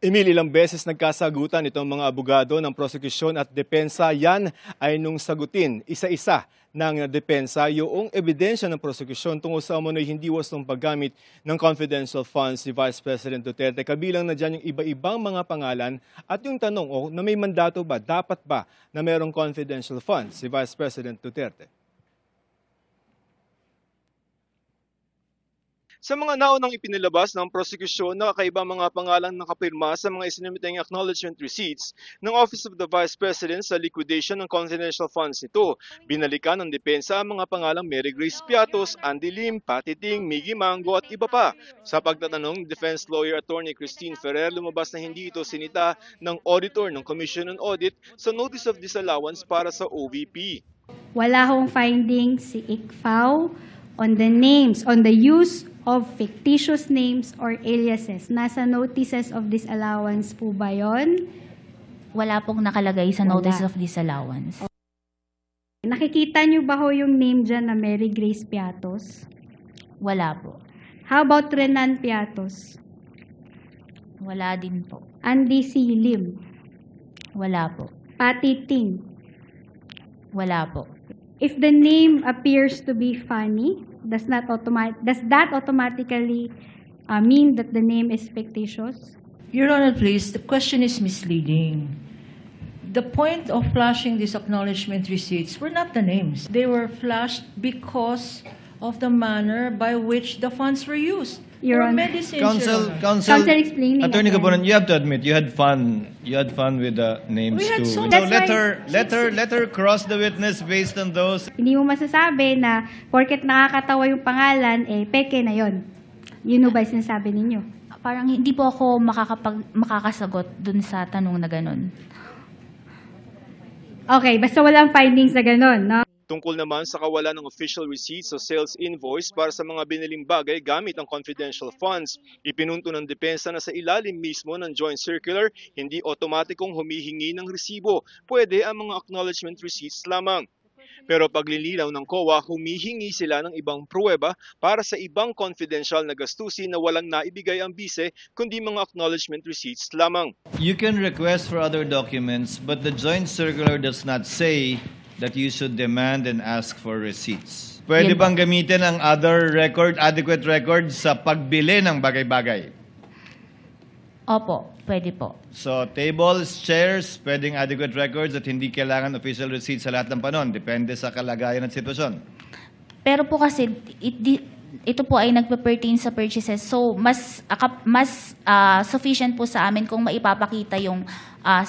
Emil, ilang beses nagkasagutan itong mga abogado ng prosekusyon at depensa. Yan ay nung sagutin isa-isa ng depensa yung ebidensya ng prosekusyon tungkol sa umano'y hindi wasong paggamit ng confidential funds ni Vice President Duterte. Kabilang na dyan yung iba-ibang mga pangalan at yung tanong na may mandato ba, dapat ba na merong confidential funds si Vice President Duterte? Sa mga naunang ipinilabas ng prosekusyon, nakakaibang mga pangalang nakapirma sa mga isinumiteng acknowledgement receipts ng Office of the Vice President sa liquidation ng confidential funds nito. Binalikan ng depensa ang mga pangalang Mary Grace Piatos, Andy Lim, Patty Ting, Miggy Mango at iba pa. Sa pagtatanong, defense lawyer attorney Christine Ferrer, lumabas na hindi ito sinita ng auditor ng Commission on Audit sa Notice of Disallowance para sa OVP. Wala hong findings si ICFAO on the use of fictitious names or aliases. Nasa notices of disallowance po ba yun? Wala pong nakalagay sa notice of disallowance. Nakikita niyo ba ho yung name dyan na Mary Grace Piatos? Wala po. How about Renan Piatos? Wala din po. Andy C. Lim? Wala po. Patty Ting? Wala po. If the name appears to be funny, does that automatically mean that the name is fictitious? Your Honor, please, the question is misleading. The point of flashing these acknowledgement receipts were not the names. They were flashed because of the manner by which the funds were used. Your For Honor. medicine, Counsel, Counsel explaining Attorney again. Gabonan, you have to admit you had fun. You had fun with the names We had too. so- So That's let her cross the witness based on those. Hindi mo masasabi na porket nakakatawa yung pangalan, peke na yon. Yun ba yung sinasabi ninyo? Parang hindi po ako makakasagot dun sa tanong na ganun. Okay, basta walang findings na ganun, no? Tungkol naman sa kawalan ng official receipts o sales invoice para sa mga biniling bagay gamit ang confidential funds, ipinunto ng depensa na sa ilalim mismo ng joint circular, hindi otomatikong humihingi ng resibo. Pwede ang mga acknowledgement receipts lamang. Pero paglilinaw ng COA, humihingi sila ng ibang pruweba para sa ibang confidential na gastusin na walang naibigay ang bise, kundi mga acknowledgement receipts lamang. You can request for other documents, but the joint circular does not say that you should demand and ask for receipts. Pwede Yan bang gamitin ang other record, adequate record sa pagbili ng bagay-bagay? Opo, pwede po. So, tables, chairs, pwedeng adequate records at hindi kailangan official receipts sa lahat ng panon. Depende sa kalagayan at sitwasyon. Pero po kasi, ito po ay nagpe-pertain sa purchases. So, mas sufficient po sa amin kung maipapakita yung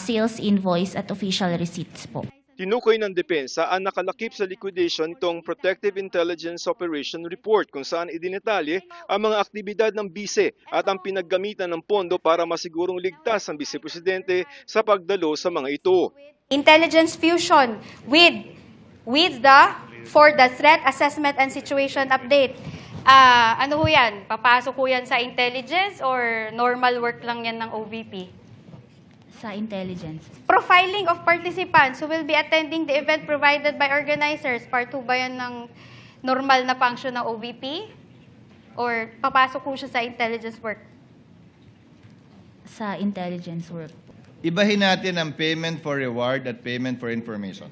sales invoice at official receipts po. Tinukoy ng depensa ang nakalakip sa liquidation itong Protective Intelligence Operation Report kung saan idinetali ang mga aktibidad ng bise at ang pinaggamitan ng pondo para masigurong ligtas ang vice-presidente sa pagdalo sa mga ito. Intelligence fusion for the threat assessment and situation update. Ano ho yan? Papasok ho yan sa intelligence or normal work lang yan ng OVP? Sa intelligence. Profiling of participants who will be attending the event provided by organizers. Part 2 ba yan ng normal na function ng OVP? Or papasok ho siya sa intelligence work? Sa intelligence work po. Ibahin natin ang payment for reward at payment for information.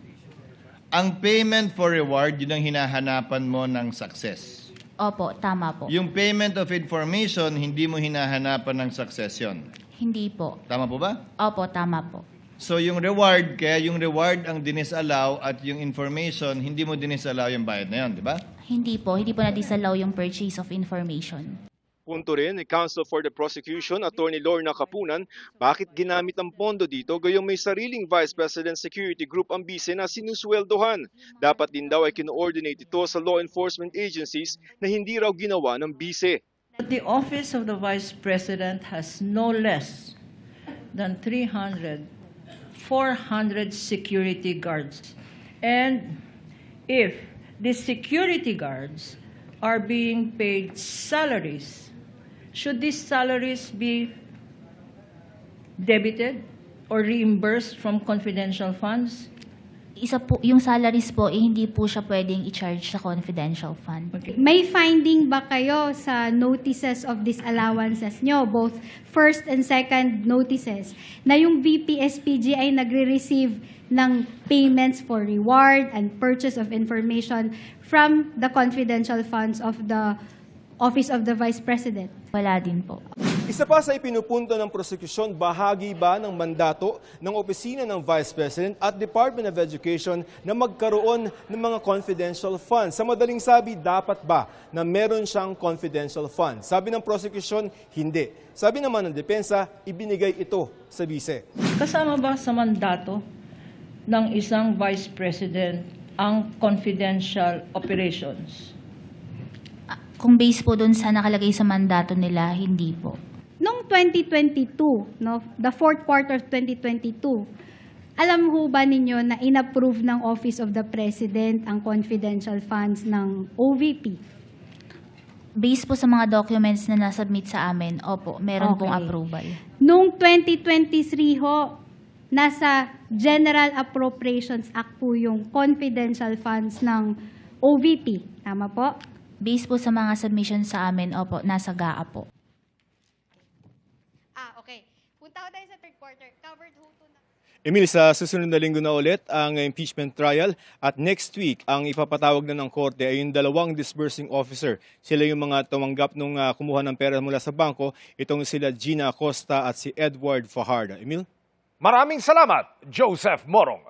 Ang payment for reward, yun ang hinahanapan mo ng success. Opo, tama po. Yung payment of information, hindi mo hinahanapan ng success yun. Hindi po. Tama po ba? Opo, tama po. So yung reward, kaya yung reward ang dinisallow at yung information, hindi mo dinisallow yung bayad na yun, di ba? Hindi po na-disallow yung purchase of information. Punto rin ni Counsel for the Prosecution, Attorney Lorna Kapunan, bakit ginamit ang pondo dito gayong may sariling Vice President Security Group ang bise na sinusweldohan. Dapat din daw ay kino-ordinate ito sa law enforcement agencies na hindi raw ginawa ng bise. the Office of the Vice President has no less than 400 security guards. And if the security guards are being paid salaries, should these salaries be debited or reimbursed from confidential funds? isa po, yung salaries po, hindi po siya pwedeng i-charge sa confidential fund. May finding ba kayo sa notices of disallowances nyo, both first and second notices, na yung VP-SPG ay nagre-receive ng payments for reward and purchase of information from the confidential funds of the Office of the Vice President? Wala din po. Isa pa sa ipinupunto ng prosekusyon, bahagi ba ng mandato ng opisina ng Vice President at Department of Education na magkaroon ng mga confidential funds? Sa madaling sabi, dapat ba na meron siyang confidential funds? Sabi ng prosekusyon, hindi. Sabi naman ng depensa, ibinigay ito sa bise. Kasama ba sa mandato ng isang Vice President ang confidential operations? Kung base po dun sa nakalagay sa mandato nila, hindi po. Noong 2022, no, the fourth quarter of 2022, alam ho ba ninyo na inapprove ng Office of the President ang confidential funds ng OVP? Base po sa mga documents na nasubmit sa amin, opo, meron pong Okay. approval. Noong 2023 ho, nasa General Appropriations Act po yung confidential funds ng OVP. Tama po? Base po sa mga submissions sa amin, opo, nasa GAA po. Okay. Punta ko tayo sa third quarter. Covered ho to na. Emil, sa susunod na linggo na ulit ang impeachment trial at next week ang ipapatawag na ng korte ay yung dalawang disbursing officer. Sila yung mga tumanggap nung kumuha ng pera mula sa bangko. Itong sila Gina Acosta at si Edward Fajardo. Emil? Maraming salamat, Joseph Morong.